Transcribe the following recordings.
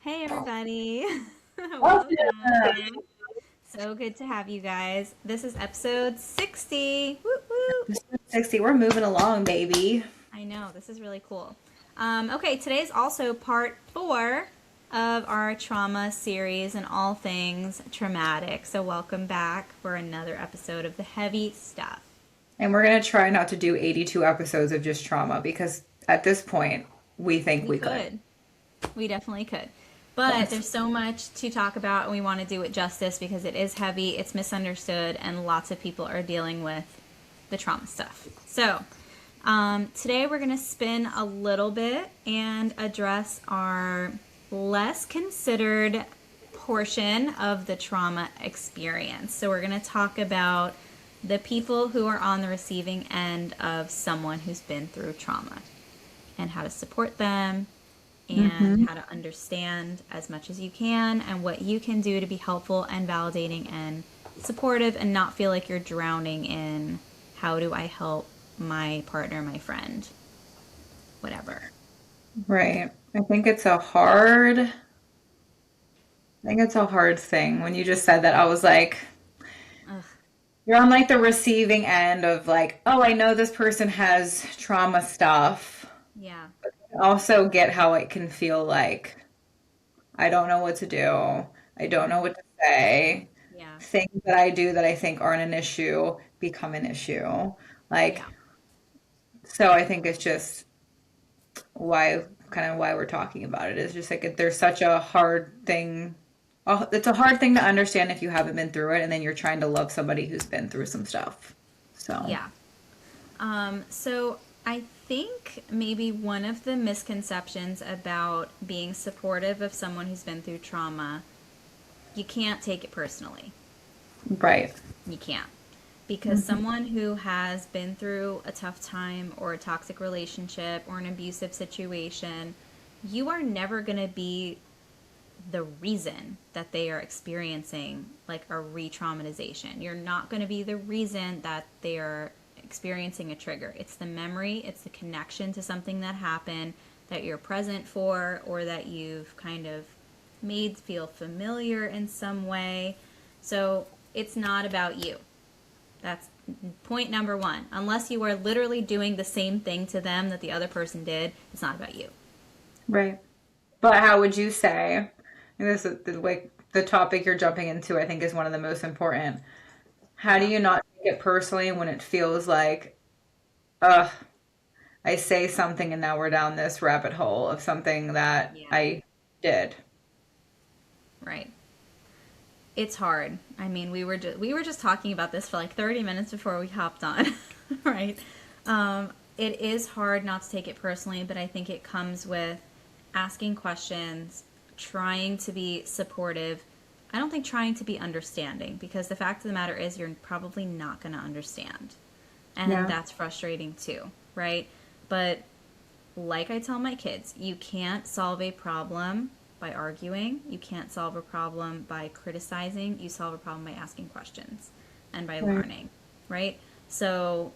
Hey everybody. Awesome. Welcome. So good to have you guys. This is episode 60. Woo woo. This is 60. We're moving along, baby. I know, this is really cool. Okay, today's also part 4 of our trauma series and all things traumatic. So welcome back for another episode of the heavy stuff. And we're going to try not to do 82 episodes of just trauma because at this point, we think We we could. could. We definitely could. But Yes. there's so much to talk about, and we want to do it justice because it is heavy, it's misunderstood, and lots of people are dealing with the trauma stuff. So, today we're going to spin a little bit and address our less considered portion of the trauma experience. So, we're going to talk about the people who are on the receiving end of someone who's been through trauma and how to support them and hmm how to understand as much as you can and what you can do to be helpful and validating and supportive and not feel like you're drowning in how do I help my partner, my friend, whatever. Right. I think it's a hard thing. When you just said that, I was like, Ugh, you're on like the receiving end of like, oh, I know this person has trauma stuff. yeah, I also get how it can feel like I don't know what to do. I don't know what to say. yeah, Things that I do that I think aren't an issue become an issue. Like, yeah, so I think it's just why we're talking about it is just like there's such a hard thing. It's a hard thing to understand if you haven't been through it, and then you're trying to love somebody who's been through some stuff. So, yeah. So I think maybe one of the misconceptions about being supportive of someone who's been through trauma, you can't take it personally. right. You can't. Because Mhm. someone who has been through a tough time or a toxic relationship or an abusive situation, you are never going to be the reason that they are experiencing like a re traumatization. You're not going to be the reason that they are experiencing a trigger. It's the memory, it's the connection to something that happened that you're present for or that you've kind of made feel familiar in some way. So it's not about you. That's point number one. Unless you are literally doing the same thing to them that the other person did, it's not about you. Right. But how would you say, and this is the way the topic you're jumping into, I think is one of the most important. How do Yeah. you not take it personally when it feels like, ugh, I say something and now we're down this rabbit hole of something that Yeah. I did? Right. It's hard. I mean, we were just talking about this for like 30 minutes before we hopped on, right? It is hard not to take it personally, but I think it comes with asking questions, trying to be supportive. I don't think trying to be understanding because the fact of the matter is you're probably not going to understand. And Yeah. that's frustrating too, right? But like I tell my kids, you can't solve a problem by arguing. You can't solve a problem by criticizing. You solve a problem by asking questions and by Right. learning, right? So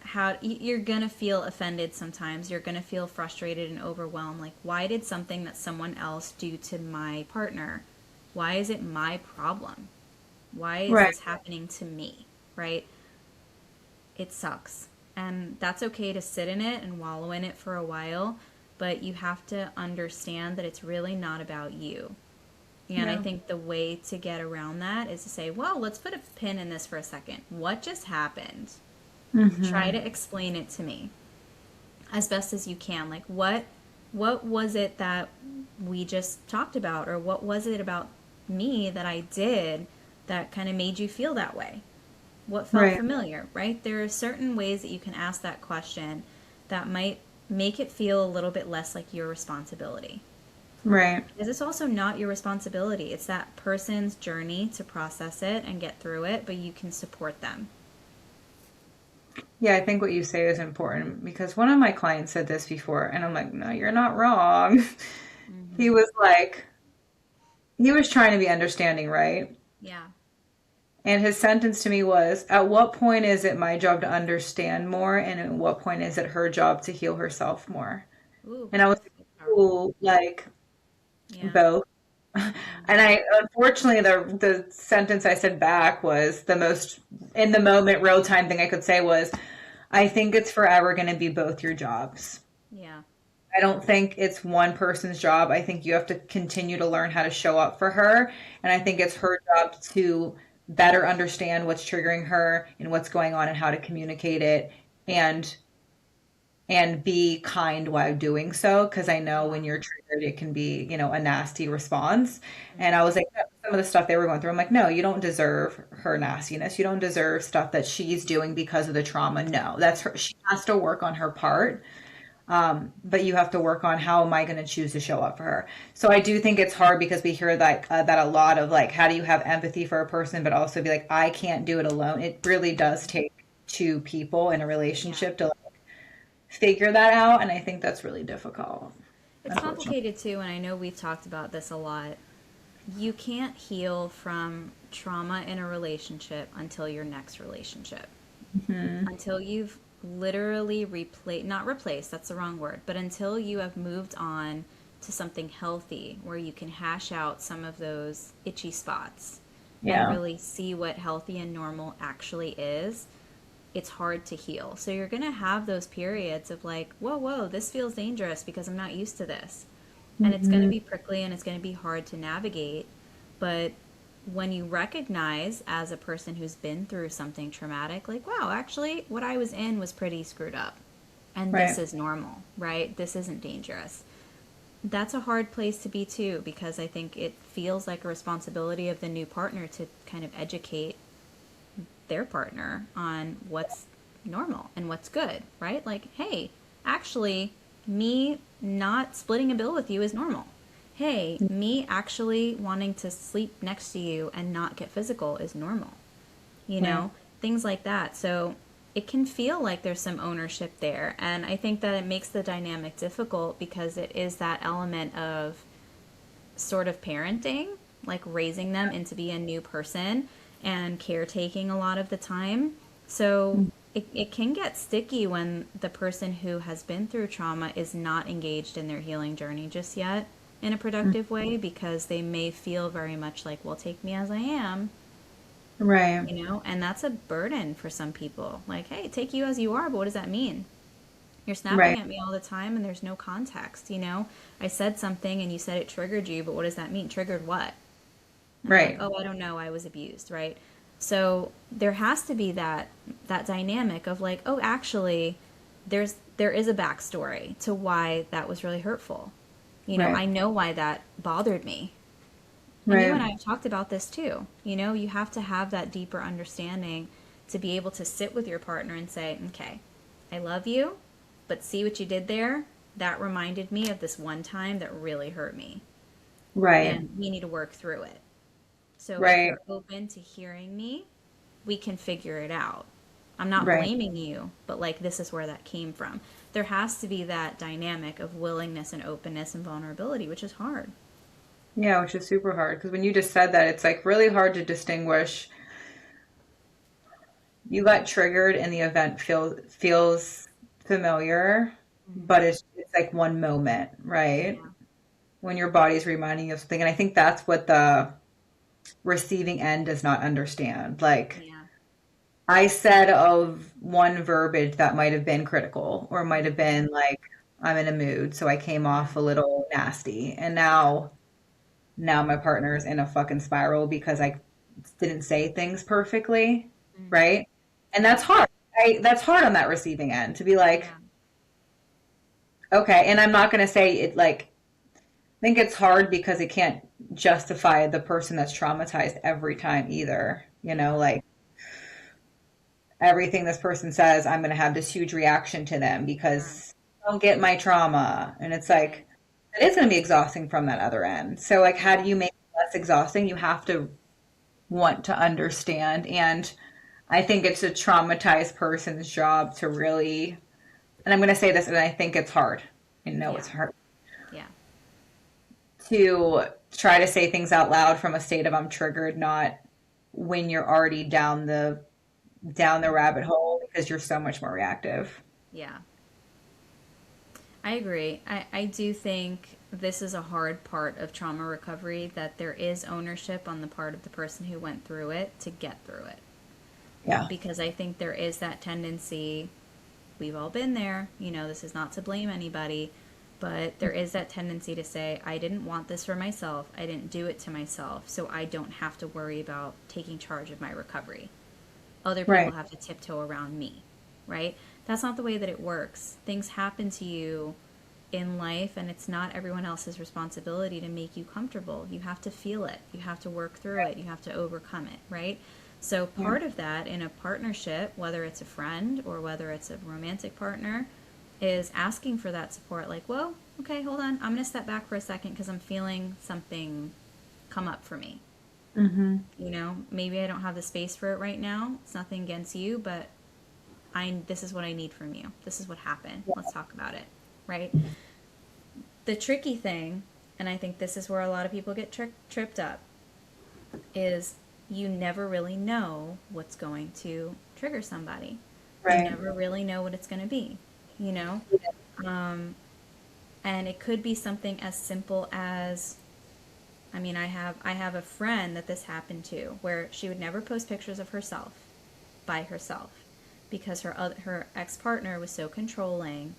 how you're going to feel offended sometimes. You're going to feel frustrated and overwhelmed like why did something that someone else do to my partner? Why is it my problem? Why is Right. this happening to me? Right? It sucks. And that's okay to sit in it and wallow in it for a while, but you have to understand that it's really not about you. And I Yeah. think the way to get around that is to say, well, let's put a pin in this for a second. What just happened? Try hmm to explain it to me as best as you can. Like what was it that we just talked about or what was it about me that I did that kind of made you feel that way? What felt Right. familiar, right? There are certain ways that you can ask that question that might make it feel a little bit less like your responsibility. Right. Because it's also not your responsibility. It's that person's journey to process it and get through it, but you can support them. Yeah, I think what you say is important because one of my clients said this before, and I'm like, no, you're not wrong. He Hmm. was like, he was trying to be understanding, right? Yeah. And his sentence to me was, at what point is it my job to understand more? And at what point is it her job to heal herself more? Ooh, And I was that's like, powerful. ooh, like, Yeah. both. And Hmm. I, unfortunately, the sentence I said back was the most in the moment, real time thing I could say was, I think it's forever going to be both your jobs. Yeah. I don't think it's one person's job. I think you have to continue to learn how to show up for her. And I think it's her job to better understand what's triggering her and what's going on and how to communicate it and be kind while doing so. Cause I know Yeah. when you're triggered, it can be, a nasty response. And I Hmm. was like, some of the stuff they were going through, I'm like, no, you don't deserve her nastiness. You don't deserve stuff that she's doing because of the trauma. No, that's her. She has to work on her part, but you have to work on how am I going to choose to show up for her. So I do think it's hard because we hear that a lot of like, how do you have empathy for a person, but also be like, I can't do it alone. It really does take two people in a Yeah. relationship to like, figure that out, and I think that's really difficult, It's unfortunately. complicated too, and I know we've talked about this a lot. You can't heal from trauma in a relationship until your next relationship. Hmm. Until you've literally replaced, not replaced, that's the wrong word, but until you have moved on to something healthy where you can hash out some of those itchy spots and Yeah. really see what healthy and normal actually is, it's hard to heal. So you're going to have those periods of like, whoa, whoa, this feels dangerous because I'm not used to this. And it's going to Hmm. be prickly and it's going to be hard to navigate. But when you recognize as a person who's been through something traumatic, like, wow, actually, what I was in was pretty screwed up. And this Right. is normal, right? This isn't dangerous. That's a hard place to be too, because I think it feels like a responsibility of the new partner to kind of educate their partner on what's normal and what's good, right? Like, hey, actually, me not splitting a bill with you is normal. Hey, me actually wanting to sleep next to you and not get physical is normal. You Right. know, things like that. So it can feel like there's some ownership there. And I think that it makes the dynamic difficult because it is that element of sort of parenting, like raising them into be a new person and caretaking a lot of the time. So it can get sticky when the person who has been through trauma is not engaged in their healing journey just yet in a productive way because they may feel very much like, well, take me as I am, Right. and that's a burden for some people. Like, hey, take you as you are, but what does that mean? You're snapping Right. at me all the time and there's no context. I said something and you said it triggered you, but what does that mean? Triggered what? And I'm like, Right. oh, I don't know. I was abused, right? So there has to be that dynamic of like, oh, actually, there is a backstory to why that was really hurtful. Right. I know why that bothered me. And you and Right. I have talked about this too. You have to have that deeper understanding to be able to sit with your partner and say, okay, I love you, but see what you did there? That reminded me of this one time that really hurt me. Right. And we need to work through it. So if Right. you're open to hearing me, we can figure it out. I'm not Right. blaming you, but like this is where that came from. There has to be that dynamic of willingness and openness and vulnerability, which is hard. Yeah, which is super hard because when you just said that, it's like really hard to distinguish. You got triggered and the event feels familiar, but Hmm. it's like one moment, right? Yeah. When your body's reminding you of something. And I think that's what the receiving end does not understand. Like Yeah. I said of one verbiage that might have been critical or might have Hmm. been like, I'm in a mood, so I came Yeah. off a little nasty. And Yeah. now my partner's in a fucking spiral because I didn't say things perfectly, Hmm. right? And that's Yeah. hard. That's hard on that receiving end to be like, Yeah. okay, and I'm not going to say it like, I think it's hard because it can't justify the person that's traumatized every time either. Yeah. Like everything this person says, I'm going to have this huge reaction to them Sure. because I don't get my trauma. And it's Right. like, it is going to be exhausting from that other end. So, like, how Yeah. do you make it less exhausting? You have to want to understand. And I think it's a traumatized person's job to really, and I'm going to say this, and I think it's hard. I know it's Yeah. hard Yeah. to try to say things out loud from a state of I'm triggered, not when you're already down the rabbit Hmm. hole because you're so much more reactive. Yeah. I agree. I do think this is a hard part of trauma recovery, that there is ownership on the part of the person who went through it to get through it. Yeah. Because I think there is that tendency, we've all been there, this is not to blame anybody, but there is that tendency to say, I didn't want this for myself, I didn't do it to myself, so I don't have to worry about taking charge of my recovery. Other people Right. have to tiptoe around me, right? That's not the way that it works. Things happen to you in life, and it's not everyone else's responsibility to make you comfortable. You have to feel it. You have to work through it. You have to overcome it, right? So Yeah. part of that in a partnership, whether it's a friend or whether it's a romantic partner, is asking for that support. Like, whoa, okay, hold on. I'm going to step back for a second because I'm feeling something come up for me. Mm-hmm. Maybe I don't have the space for it right now. It's nothing against you, but this is what I need from you. This is what happened. Let's talk about it, right? The tricky thing, and I think this is where a lot of people get tripped up, is you never really know what's going to trigger somebody. You Right. never really know what it's going to be, you know? Um, and it could be something as simple as, I have a friend that this happened to, where she would never post pictures of herself by herself because her ex-partner was so controlling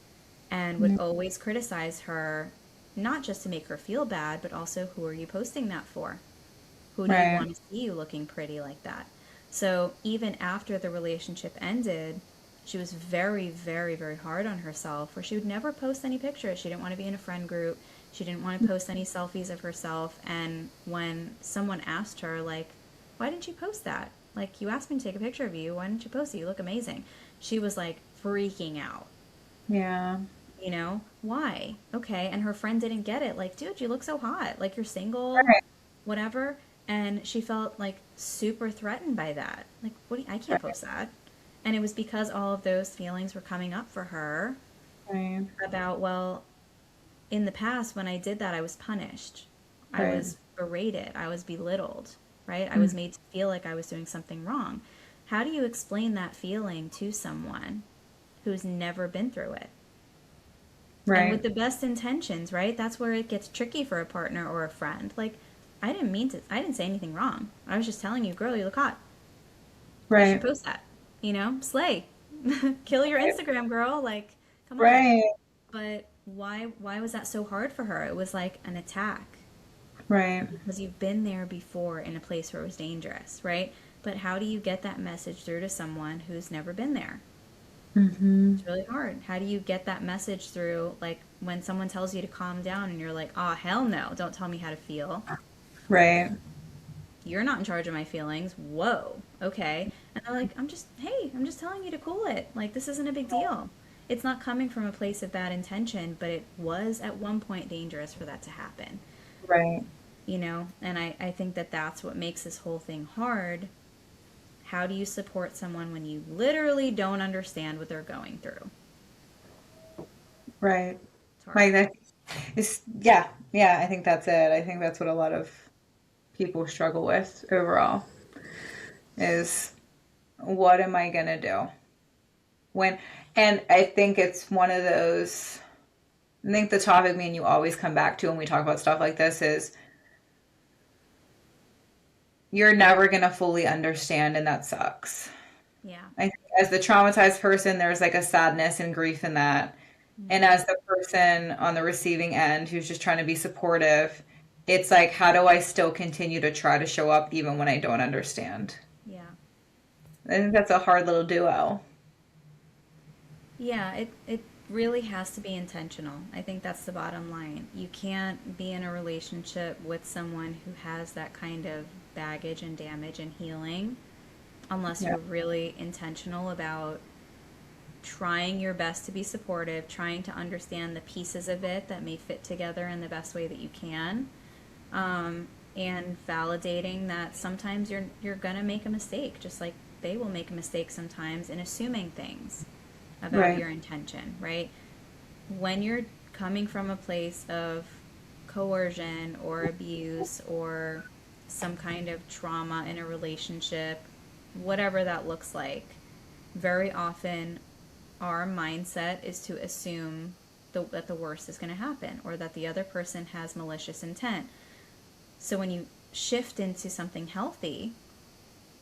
and would Mhm. always criticize her, not just to make her feel bad, but also, who are you posting that for? Who do you Right. want to see you looking pretty like that? So even after the relationship ended, she was very, very, very hard on herself, where she would never post any pictures. She didn't want to be in a friend group. She didn't want to post any selfies of herself. And when someone asked her, like, why didn't you post that? Like, you asked me to take a picture of you. Why didn't you post it? You look amazing. She was like freaking out. Yeah. Why? Okay. And her friend didn't get it. Like, dude, you look so hot. Like, you're single, Right. whatever. And she felt like super threatened by that. Like, I can't Right. post that. And it was because all of those feelings were coming up for her Right. about, well, in the past when I did that, I was punished. I Right. was berated. I was belittled, right? I was Mm. made to feel like I was doing something wrong. How do you explain that feeling to someone who's never been through it? And with Right. the best intentions, right? That's where it gets tricky for a partner or a friend. Like, I didn't say anything wrong. I was just telling you, girl, you look hot. You should Right. post that. Slay. Kill your Instagram, girl. Like, come on. Right. But why was that so hard for her? It was like an attack Right. because you've been there before in a place where it was dangerous, right? But how do you get that message through to someone who's never been there? Mm-hmm. It's really hard. How do you get that message through, like when someone tells you to calm down and you're like, "Oh, hell no. Don't tell me how to feel. Right. You're not in charge of my feelings." Whoa. Okay. And they're like, I'm just telling you to cool it. Like, this isn't a big deal. It's not coming from a place of bad intention, but it was at one point dangerous for that to happen. Right. And I think that that's what makes this whole thing hard. How do you support someone when you literally don't understand what they're going through? Right. It's hard. Like that is, yeah. Yeah, I think that's it. I think that's what a lot of people struggle with overall is, what am I gonna do? When, and I think it's one of those, I think the topic me and you always come back to when we talk about stuff like this is, you're never gonna fully understand, and that sucks. Yeah. I think as the traumatized person, there's like a sadness and grief in that. And Hmm. as the person on the receiving end who's just trying to be supportive, it's like, how do I still continue to try to show up even when I don't understand? Yeah. I think that's a hard little duo. Yeah, it really has to be intentional. I think that's the bottom line. You can't be in a relationship with someone who has that kind of baggage and damage and healing unless Yeah. you're really intentional about trying your best to be supportive, trying to understand the pieces of it that may fit together in the best way that you can, um, and validating that sometimes you're gonna make a mistake, just like they will make a mistake sometimes in assuming things about Right. your intention, right? When you're coming from a place of coercion or abuse or some kind of trauma in a relationship, whatever that looks like, very often our mindset is to assume that the worst is going to happen, or that the other person has malicious intent. So when you shift into something healthy,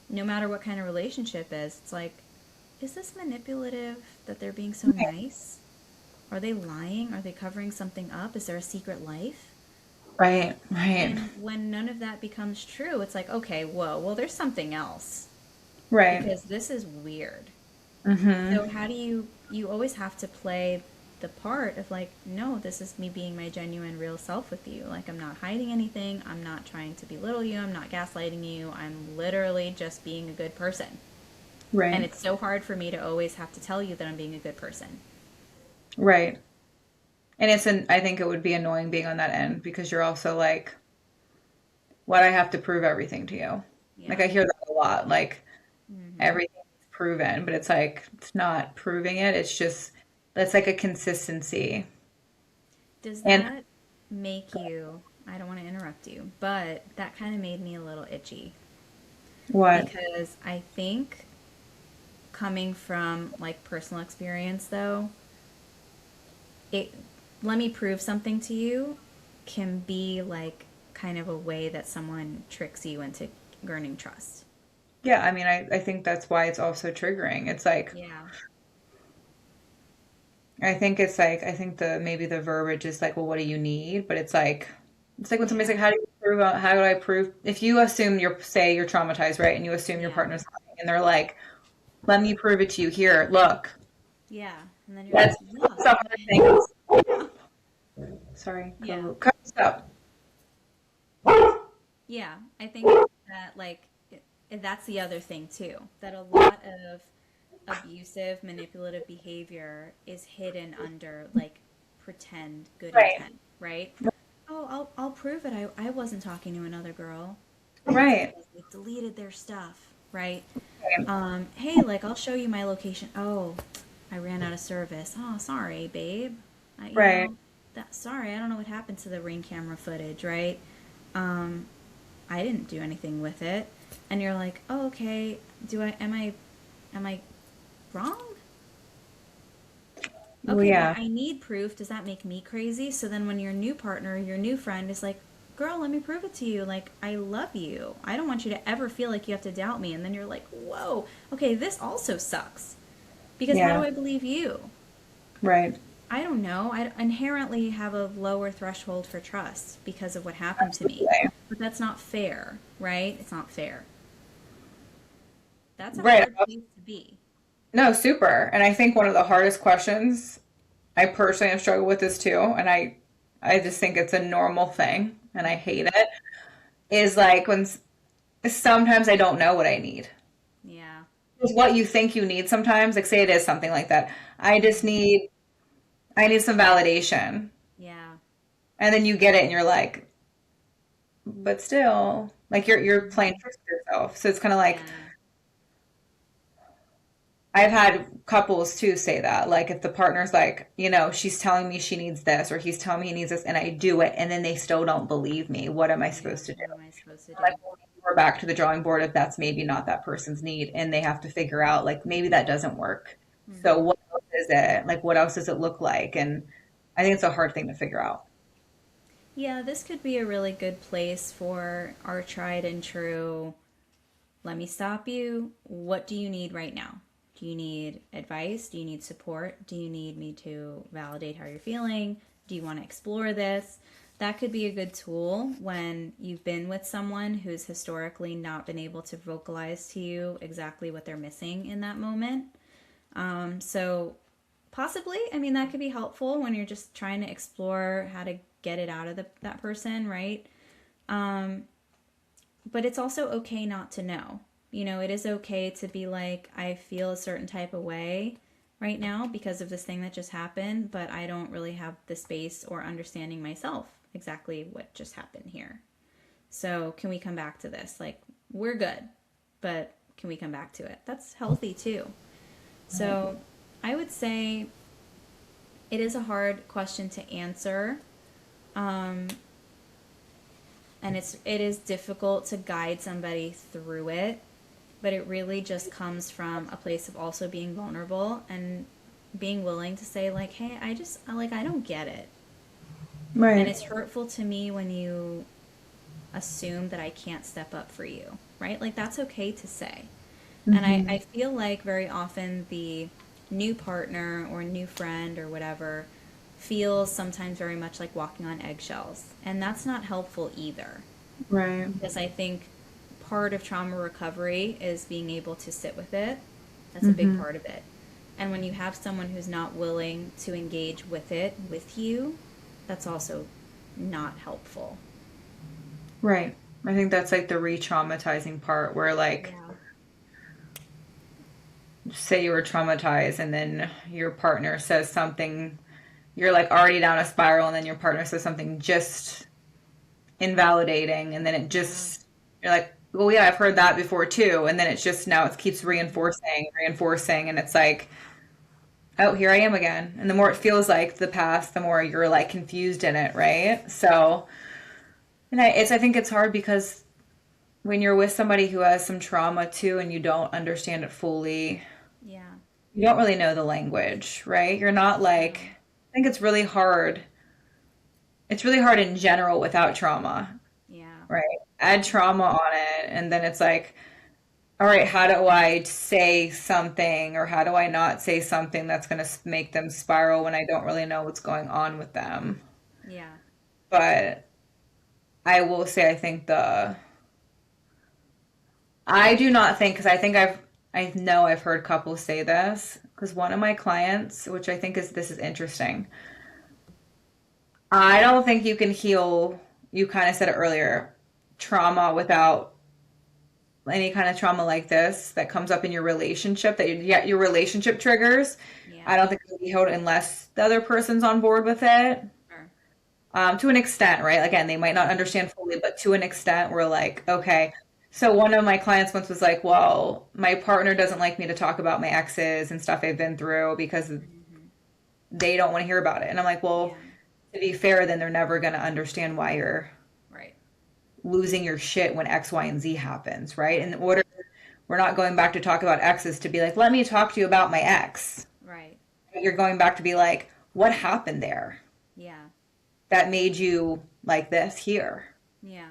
no matter what kind of relationship is, it's like, is this manipulative that they're being so nice? Are they lying? Are they covering something up? Is there a secret life? Right, right, And when none of that becomes true, it's like, okay, whoa, well, there's something else right. because this is weird. Mm-hmm. So how do you always have to play the part of like, no, this is me being my genuine real self with you. Like I'm not hiding anything. I'm not trying to belittle you. I'm not gaslighting you. I'm literally just being a good person. And Right, it's so hard for me to always have to tell you that I'm being a good person. right. And I think it would be annoying being on that end because you're also like, what I have to prove everything to you. Like Yeah. I hear that a lot, like Hmm. everything is proven, but it's like it's not proving it. It's just that's like a consistency. Does And that make you, I don't want to interrupt you, but that kind of made me a little itchy what? because I think coming from like personal experience though, it let me prove something to you can be like kind of a way that someone tricks you into earning trust. Yeah, I mean, I think that's why it's also triggering. It's like Yeah. I think it's like I think the maybe the verbiage is like, well, what do you need? But it's like when somebody's Yeah. like, how do you prove how do I prove if you assume you're say you're traumatized, right? And you assume your Yeah. partner's lying and they're like, let me prove it to you here. Look. Yeah. And then you're like, That's look. some other things. Sorry, Yeah. cut this up. Yeah. I think that like that's the other thing too. That a lot of abusive, manipulative behavior is hidden under like pretend good Right. intent, right? Oh, I'll prove it. I wasn't talking to another girl. It's Right. because they deleted their stuff, right? Right. Hey, like I'll show you my location. Oh, I ran out of service. Oh, sorry, babe. Right. Sorry, I don't know what happened to the ring camera footage, right? Um, I didn't do anything with it. And you're like, oh, okay. Am I wrong? Well, Okay, but yeah. I need proof. Does that make me crazy? So then when your new partner, your new friend is like, girl, let me prove it to you. Like, I love you. I don't want you to ever feel like you have to doubt me. And then you're like, whoa, okay, this also sucks. Because how do Yeah. I believe you? Right. I don't know. I inherently have a lower threshold for trust because of what happened to me. Absolutely. But that's not fair, right? It's not fair. That's a Right. hard place to be. No, super. And I think one of the hardest questions I personally have struggled with this too, and I just think it's a normal thing and I hate it, is like sometimes I don't know what I need. Yeah. It's what you think you need sometimes, like say it is something like that. Hmm. I need some validation. Yeah. And then you get it and you're like, but still, like you're playing Hmm. tricks with yourself. So it's kind of like Yeah. I've had couples too say that. Like if the partner's like, she's telling me she needs this or he's telling me he needs this and I do it and then they still don't believe me, what am I Yeah. supposed to do? What am I supposed to Like do? well, maybe we're back to the drawing board if that's maybe not that person's need and they have to figure out like maybe that doesn't work. So Hmm. what else is it? Like what else does it look like? And I think it's a hard thing to figure out. Yeah, this could be a really good place for our tried and true. Let me stop you. What do you need right now? Do you need advice? Do you need support? Do you need me to validate how you're feeling? Do you want to explore this? That could be a good tool when you've been with someone who's historically not been able to vocalize to you exactly what they're missing in that moment. So possibly, I mean, that could be helpful when you're just trying to explore how to get it out of that person, right? But it's also okay not to know. It is okay to be like, I feel a certain type of way right now because of this thing that just happened, but I don't really have the space or understanding myself exactly what just happened here. So, can we come back to this? Like, we're good, but can we come back to it? That's healthy too. Right. So, I would say it is a hard question to answer. Um, and it is difficult to guide somebody through it, but it really just comes from a place of also being vulnerable and being willing to say like, hey, I don't get it. And Right. it's hurtful to me when you assume that I can't step up for you, right? Like that's okay to say. And I Hmm. feel like very often the new partner or new friend or whatever feels sometimes very much like walking on eggshells. And that's not helpful either. Right. Because I think part of trauma recovery is being able to sit with it. That's a big Hmm. part of it. And when you have someone who's not willing to engage with it with you, that's also not helpful. Right. I think that's like the re-traumatizing part where like Yeah. say you were traumatized and then your partner says something, you're like already down a spiral and then your partner says something just invalidating and then it Yeah. just you're like, well yeah, I've heard that before too. And then it's just now it keeps reinforcing and it's like, oh, here I am again. And the more it feels like the past, the more you're like confused in it, right? So and I think it's hard because when you're with somebody who has some trauma too and you don't understand it fully, Yeah. you don't really know the language, right? You're not like, No. I think it's really hard. It's really hard in general without trauma, Yeah. right? Add trauma on it, and then it's like, all right, how do I say something or how do I not say something that's going to make them spiral when I don't really know what's going on with them? Yeah. But I will say, I think I do not think, because I think I know I've heard couples say this, because one of my clients, which I think is, this is interesting. I don't think you can heal, you kind of said it earlier, trauma without any kind of trauma like this that comes up in your relationship, that yeah, your relationship triggers. I Yeah. don't think it can be healed unless the other person's on board with it. Sure. To an extent, right? Again, they might not understand fully, but to an extent, we're like, okay. So one of my clients once was like, well, my partner doesn't like me to talk about my exes and stuff I've been through because Hmm. they don't want to hear about it. And I'm like, well, Yeah. to be fair, then they're never going to understand why you're Right. losing your shit when X, Y, and Z happens, right? In Right. order, we're not going back to talk about exes to be like, let me talk to you about my ex. Right. You're going back to be like, what happened there Yeah. that made you like this here, Yeah.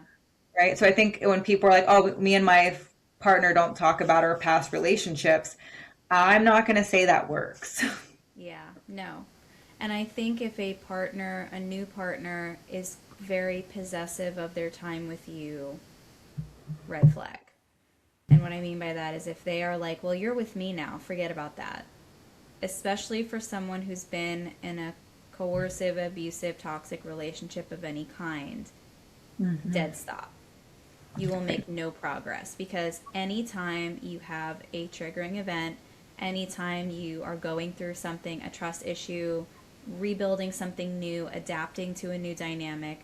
right? So I think when people are like, oh, me and my partner don't talk about our past relationships, I'm not going to say that works. Yeah. No. And I think if a partner, a new partner, is very possessive of their time with you, red flag. And what I mean by that is if they are like, well, you're with me now, forget about that. Especially for someone who's been in a coercive, abusive, toxic relationship of any kind, Hmm. dead stop. You will make no progress because anytime you have a triggering event, anytime you are going through something, a trust issue, rebuilding something new, adapting to a new dynamic,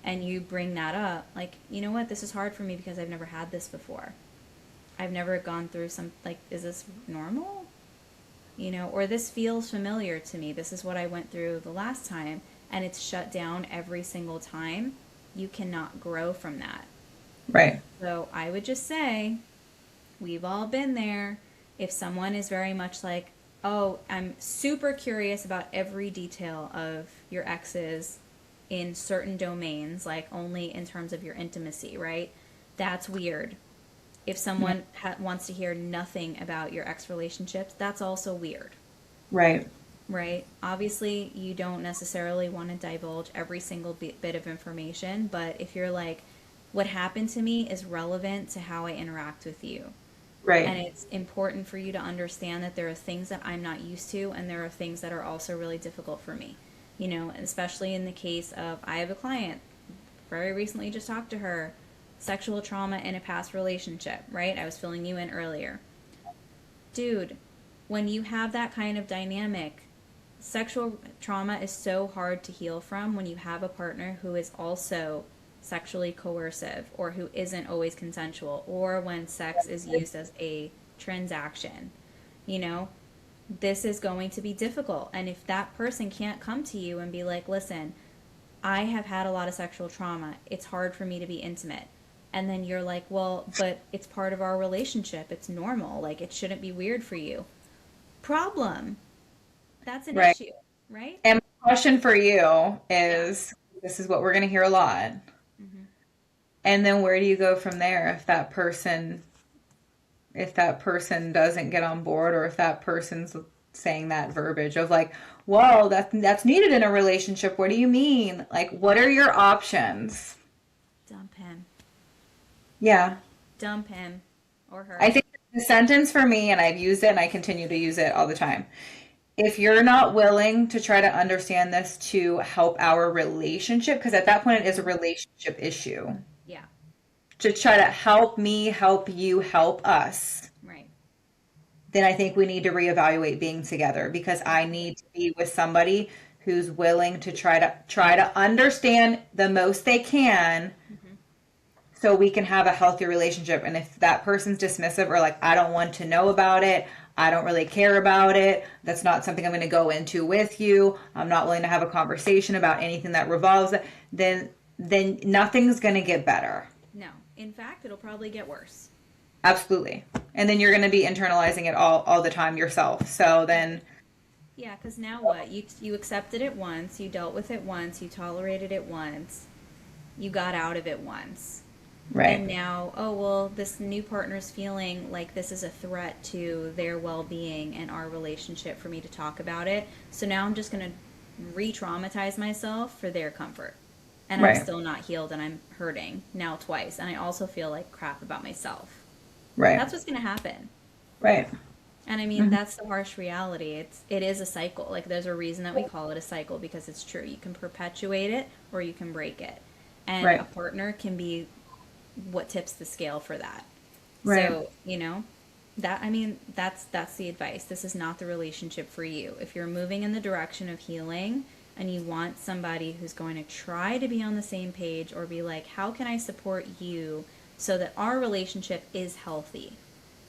and you bring that up, like, you know what, this is hard for me because I've never had this before. I've never gone through some, like, is this normal? Or this feels familiar to me. This is what I went through the last time, and it's shut down every single time. You cannot grow from that. Right. So I would just say, we've all been there. If someone is very much like, oh, I'm super curious about every detail of your exes in certain domains, like only in terms of your intimacy, right? That's weird. If someone wants to hear nothing about your ex relationships, that's also weird, Right. right? Obviously, you don't necessarily want to divulge every single bit of information, but if you're like, what happened to me is relevant to how I interact with you. And Right. it's important for you to understand that there are things that I'm not used to, and there are things that are also really difficult for me. Especially in the case of I have a client, very recently just talked to her, sexual trauma in a past relationship, right? I was filling you in earlier. Dude, when you have that kind of dynamic, sexual trauma is so hard to heal from when you have a partner who is also sexually coercive or who isn't always consensual or when sex is used as a transaction. You know, this is going to be difficult. And if that person can't come to you and be like, listen, I have had a lot of sexual trauma, it's hard for me to be intimate. And then you're like, well, but it's part of our relationship. It's normal. Like, it shouldn't be weird for you. Problem. That's an Right. issue, right? And my question for you Yeah. is, this is what we're going to hear a lot. Hmm. And then where do you go from there if that person doesn't get on board, or if that person's saying that verbiage of like, whoa, that's needed in a relationship. What do you mean? Like, what are your options? Dump him. Yeah. Dump him or I her. think the sentence for me, and I've used it and I continue to use it all the time. If you're not willing to try to understand this to help our relationship, because at that point it is a Hmm. relationship issue, Yeah. to try to help me, help you, help us, Right. then I think we need to reevaluate being together, because I Absolutely. need to be with somebody who's willing to try to understand the most they can Hmm. so we can have a healthy relationship. And if that person's dismissive or like, I don't want to know about it, I don't really care about it, that's not something I'm going to go into with you, I'm not willing to have a conversation about anything that revolves it, then nothing's going to get better. No. In fact, it'll probably get worse. Absolutely. And then you're going to be internalizing it all the time yourself. So then, Yeah, because now what? You accepted it once, you dealt with it once, you tolerated it once, you got out of it once. And right, now, oh, well, this new partner's feeling like this is a threat to their well being and our relationship for me to talk about it. So now I'm just going to re traumatize myself for their comfort. And I'm right, still not healed and I'm hurting now twice. And I also feel like crap about myself. right, That's what's going to happen. right. And I mean, Mhm. that's the harsh reality. It is a cycle. Like there's a reason that we call it a cycle because it's true. You can perpetuate it or you can break it. And a Right, partner can be what tips the scale for that. right, So, that I mean, that's the advice. This is not the relationship for you. If you're moving in the direction of healing and you want somebody who's going to try to be on the same page or be like, "How can I support you so that our relationship is healthy?"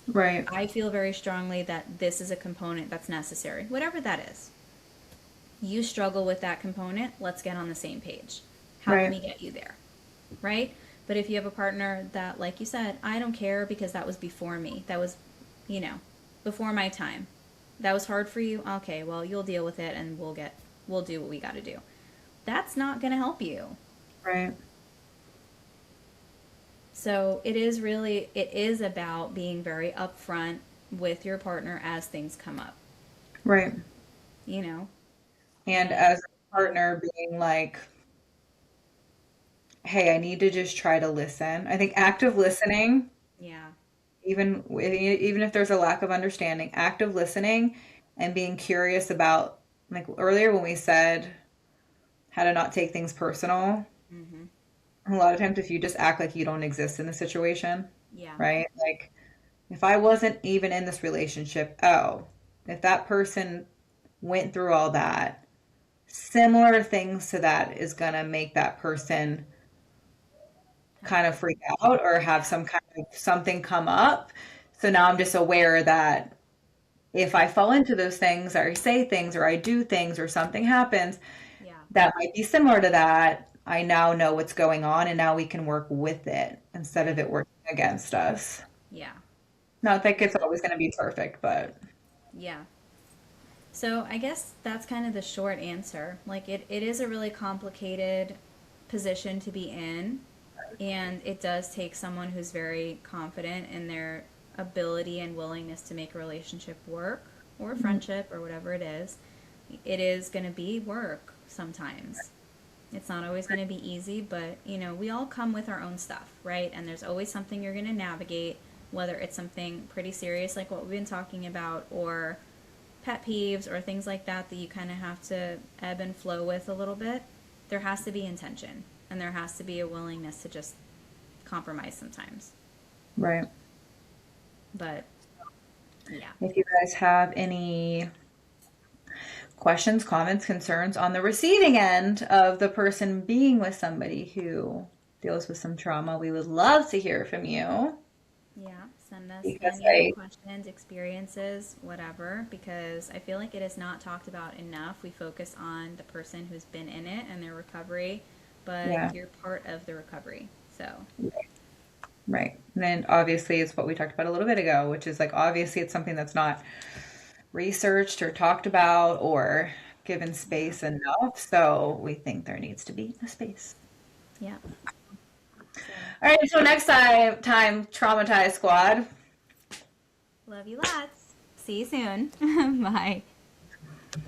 right, I feel very strongly that this is a component that's necessary, whatever that is. You struggle with that component, let's get on the same page. How can right, we get you there? Right? But if you have a partner that, like you said, I don't care because that was before me, that was, you know, before my time, that was hard for you, okay, well, you'll deal with it and we'll do what we got to do. That's not going to help you. right, So it is about being very upfront with your partner as things come up, right. you know? And And as a partner being like, hey, I need to just try to listen. I think active listening, yeah. even if there's a lack of understanding, active listening and being curious about, like earlier when we said how to not take things personal, Hmm. a lot of times if you just act like you don't exist in the situation, Yeah. right? Like if I wasn't even in this relationship, oh, if that person went through all that, similar things to that is going to make that person kind of freak out or have Yeah. some kind of something come up. So now I'm just aware that if I fall into those things or I say things or I do things or something happens Yeah. that might be similar to that, I now know what's going on and now we can work with it instead of Right. it working against us. Yeah. Not that it's always Absolutely. going to be perfect, but Yeah. So I guess that's kind of the short answer. Like it is a really complicated position to be in, and it does take someone who's very confident in their ability and willingness to make a relationship work or a friendship or whatever it is. It is going to be work sometimes. It's not always going to be easy, but we all come with our own stuff, right? And there's always something you're going to navigate, whether it's something pretty serious like what we've been talking about, or pet peeves or things like that that you kind of have to ebb and flow with a little bit. There has to be intention, and there has to be a willingness to just compromise sometimes. right. But yeah. If you guys have any questions, comments, concerns on the receiving end of the person being with somebody who deals with some trauma, we would love to hear from you Yeah, send us because any of your I, questions, experiences, whatever, because I feel like it is not talked about enough. We focus on the person who's been in it and their recovery, but yeah, you're part of the recovery. So, right. And then obviously it's what we talked about a little bit ago, which is like obviously it's something that's not researched or talked about or given space enough. So we think there needs to be a space. Yeah. All right, so next time Traumatized Squad. Love you lots. See you soon. Bye.